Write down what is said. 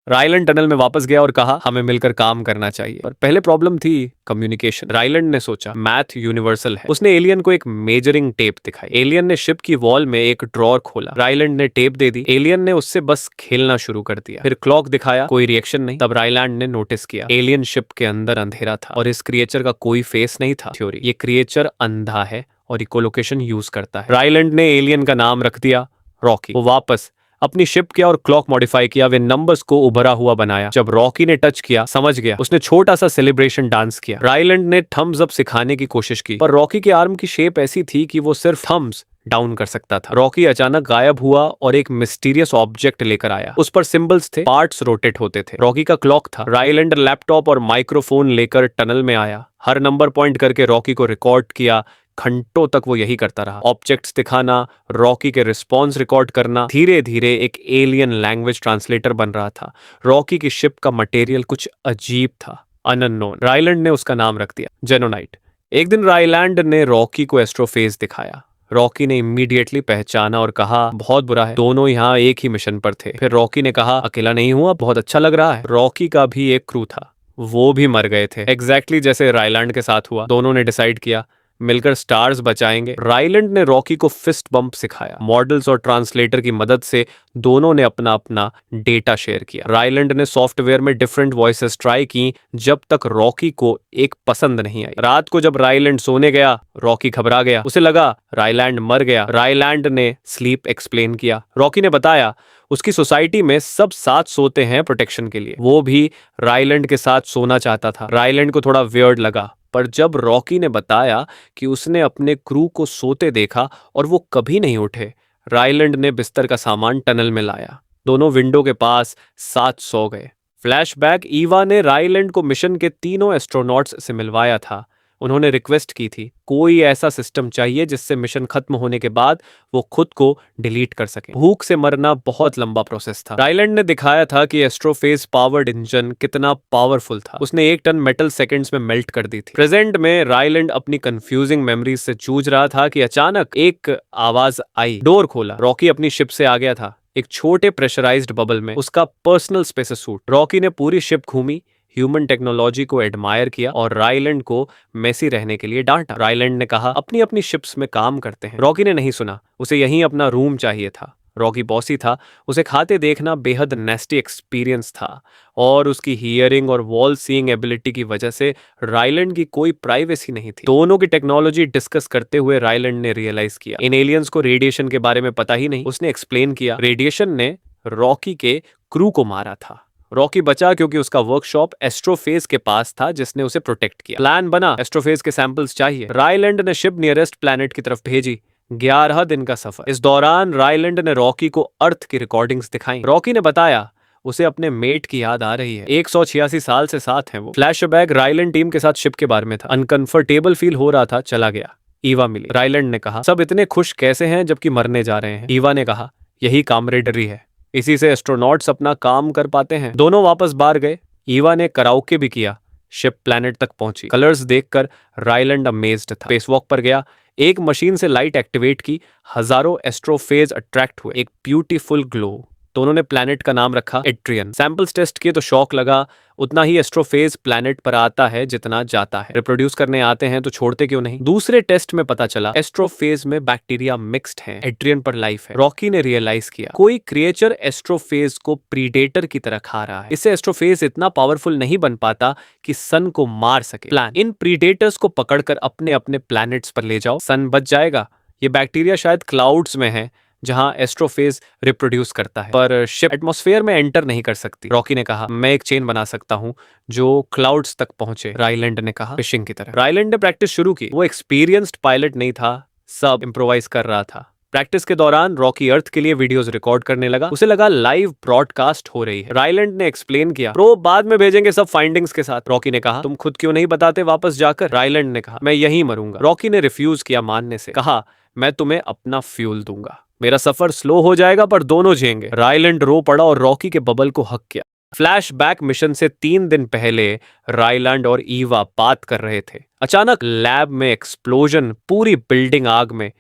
Ryland tunnel में वापस गया और कहा हमें मिलकर काम करना चाहिए। पर पहले प्रॉब्लम थी कम्युनिकेशन। रायलैंड ने सोचा मैथ यूनिवर्सल है। उसने एलियन को एक मेजरिंग टेप दिखाई। एलियन ने शिप की वॉल में एक ड्रॉर खोला। रायलैंड ने टेप दे दी। एलियन ने उससे बस खेलना शुरू कर दिया। फिर क्लॉक दिखाया, कोई रिएक्शन नहीं। तब रायलैंड ने नोटिस किया एलियन शिप के अंदर अंधेरा था और इस क्रिएचर का कोई फेस नहीं था। थ्योरी, ये क्रिएचर अंधा है और इकोलोकेशन यूज करता है। रायलैंड ने एलियन का नाम रख दिया रॉकी। वो वापस अपनी शिप किया और क्लॉक मॉडिफाई किया। वे नंबर्स को उभरा हुआ बनाया। जब रॉकी ने टच किया, समझ गया। उसने छोटा सा सेलिब्रेशन डांस किया। रायलैंड ने थम्स अप सिखाने की कोशिश की, पर रॉकी के आर्म की शेप ऐसी थी कि वो सिर्फ थम्स डाउन कर सकता था। रॉकी अचानक गायब हुआ और एक मिस्टीरियस ऑब्जेक्ट लेकर आया। उस पर सिंबल्स थे, पार्ट्स रोटेट होते थे। रॉकी का क्लॉक था। रायलैंड लैपटॉप और माइक्रोफोन लेकर टनल में आया। हर नंबर पॉइंट करके रॉकी को रिकॉर्ड किया। घंटों तक वो यही करता रहा। ऑब्जेक्ट्स दिखाना, रॉकी के रिस्पॉन्स रिकॉर्ड करना। धीरे धीरे एक एलियन लैंग्वेज ट्रांसलेटर बन रहा था। रॉकी की शिप का मटेरियल कुछ अजीब था, अननोन। रायलैंड ने उसका नाम रख दिया जेनोनाइट। एक दिन रायलैंड ने रॉकी को एस्ट्रोफेज दिखाया। रॉकी ने इमीडिएटली पहचाना और कहा बहुत बुरा है। दोनों यहाँ एक ही मिशन पर थे। फिर रॉकी ने कहा अकेला नहीं हुआ, बहुत अच्छा लग रहा है। रॉकी का भी एक क्रू था, वो भी मर गए थे, एग्जैक्टली जैसे रायलैंड के साथ हुआ। दोनों ने डिसाइड किया मिलकर स्टार्स बचाएंगे। रायलैंड ने रॉकी को फिस्ट बम्प सिखाया। मॉडल्स और ट्रांसलेटर की मदद से दोनों ने अपना अपना डेटा शेयर किया। रायलैंड ने सॉफ्टवेयर में डिफरेंट वॉइसेस ट्राई की, जब तक रॉकी को एक पसंद नहीं आई। रात को जब रायलैंड सोने गया, रॉकी घबरा गया। उसे लगा रायलैंड मर गया। रायलैंड ने स्लीप एक्सप्लेन किया। रॉकी ने बताया उसकी सोसाइटी में सब साथ सोते हैं प्रोटेक्शन के लिए। वो भी रायलैंड के साथ सोना चाहता था। रायलैंड को थोड़ा वियर्ड लगा, पर जब रॉकी ने बताया कि उसने अपने क्रू को सोते देखा और वो कभी नहीं उठे, रायलैंड ने बिस्तर का सामान टनल में लाया। दोनों विंडो के पास साथ सो गए। फ्लैशबैक, ईवा ने रायलैंड को मिशन के तीनों एस्ट्रोनॉट्स से मिलवाया था। उन्होंने रिक्वेस्ट की थी कोई ऐसा सिस्टम चाहिए जिससे मिशन खत्म होने के बाद वो खुद को डिलीट कर सके। भूख से मरना बहुत लंबा प्रोसेस था। रायलैंड ने दिखाया था कि एस्ट्रोफेज पावर्ड इंजन कितना पावरफुल था। उसने 1 टन मेटल सेकंड्स में मेल्ट कर दी थी। प्रेजेंट में रायलैंड अपनी कंफ्यूजिंग मेमोरीज से जूझ रहा था कि अचानक एक आवाज आई। डोर खोला। रॉकी अपनी शिप से आ गया था, एक छोटे प्रेशराइज्ड बबल में, उसका पर्सनल स्पेस सूट। रॉकी ने पूरी शिप घूमी, ह्यूमन टेक्नोलॉजी को एडमायर किया और रायलैंड को मेसी रहने के लिए डांटा। रायलैंड ने कहा अपनी अपनी शिप्स में काम करते हैं। रॉकी ने नहीं सुना, उसे यहीं अपना रूम चाहिए था। रॉकी बॉसी था, उसे खाते देखना बेहद नेस्टी एक्सपीरियंस था और उसकी हियरिंग और वॉल सीइंग एबिलिटी की वजह से रायलैंड की कोई प्राइवेसी नहीं थी। दोनों की टेक्नोलॉजी डिस्कस करते हुए रायलैंड ने रियलाइज किया इन एलियंस को रेडिएशन के बारे में पता ही नहीं। उसने एक्सप्लेन किया रेडिएशन ने रॉकी के क्रू को मारा था। रॉकी बचा क्योंकि उसका वर्कशॉप एस्ट्रोफेज के पास था, जिसने उसे प्रोटेक्ट किया। प्लान बना, एस्ट्रोफेज के सैंपल्स चाहिए। रायलैंड ने शिप नियरेस्ट प्लैनेट की तरफ भेजी। 11 दिन का सफर। इस दौरान रायलैंड ने रॉकी को अर्थ की रिकॉर्डिंग्स दिखाई। रॉकी ने बताया उसे अपने मेट की याद आ रही है, 186 साल से साथ हैं वो। फ्लैशबैक, रायलैंड टीम के साथ शिप के बारे में था। अनकंफर्टेबल फील हो रहा था, चला गया। ईवा मिली। रायलैंड ने कहा सब इतने खुश कैसे हैं जबकि मरने जा रहे हैं। ईवा ने कहा यही कामरेडरी है, इसी से एस्ट्रोनॉट्स अपना काम कर पाते हैं। दोनों वापस बाहर गए। ईवा ने कराओके भी किया। शिप प्लैनेट तक पहुंची। कलर्स देखकर रायलैंड अमेज्ड था। स्पेसवॉक पर गया, एक मशीन से लाइट एक्टिवेट की। हजारों एस्ट्रोफेज अट्रैक्ट हुए, एक ब्यूटीफुल ग्लो। दोनों ने प्लैनेट का नाम रखा एट्रियन। सैंपल्स टेस्ट किए तो शौक लगा, उतना ही एस्ट्रोफेज प्लैनेट पर आता है जितना जाता है। रिप्रोड्यूस करने आते हैं तो छोड़ते क्यों नहीं। दूसरे टेस्ट में पता चला एस्ट्रोफेज में बैक्टीरिया मिक्स्ड हैं, एट्रियन पर लाइफ है। रॉकी ने रियलाइज किया कोई क्रिएचर एस्ट्रोफेज को प्रीडेटर की तरह खा रहा है। इससे एस्ट्रोफेज इतना पावरफुल नहीं बन पाता कि सन को मार सके। प्लान, इन प्रीडेटर्स को पकड़कर अपने अपने प्लैनेट्स पर ले जाओ, सन बच जाएगा। ये बैक्टीरिया शायद क्लाउड्स में है जहां एस्ट्रोफेज रिप्रोड्यूस करता है, पर शिप एटमॉस्फेयर में एंटर नहीं कर सकती। रॉकी ने कहा मैं एक चेन बना सकता हूं जो क्लाउड्स तक पहुंचे। रायलैंड ने कहा फिशिंग की तरह। रायलैंड ने प्रैक्टिस शुरू की। वो एक्सपीरियंस्ड पायलट नहीं था, सब इम्प्रोवाइज कर रहा था। प्रैक्टिस के दौरान रॉकी अर्थ के लिए वीडियोस रिकॉर्ड करने लगा। उसे लगा लाइव ब्रॉडकास्ट हो रही है। रायलैंड ने एक्सप्लेन किया प्रो बाद में भेजेंगे सब फाइंडिंग्स के साथ। रॉकी ने कहा तुम खुद क्यों नहीं बताते वापस जाकर। रायलैंड ने कहा मैं यहीं मरूंगा। रॉकी ने रिफ्यूज किया मानने से, कहा मैं तुम्हें अपना फ्यूल दूंगा, मेरा सफर स्लो हो जाएगा पर दोनों जिएंगे। रायलैंड रो पड़ा और रॉकी के बबल को हक किया। फ्लैशबैक, मिशन से 3 दिन पहले रायलैंड और ईवा बात कर रहे थे। अचानक लैब में एक्सप्लोजन, पूरी बिल्डिंग आग में।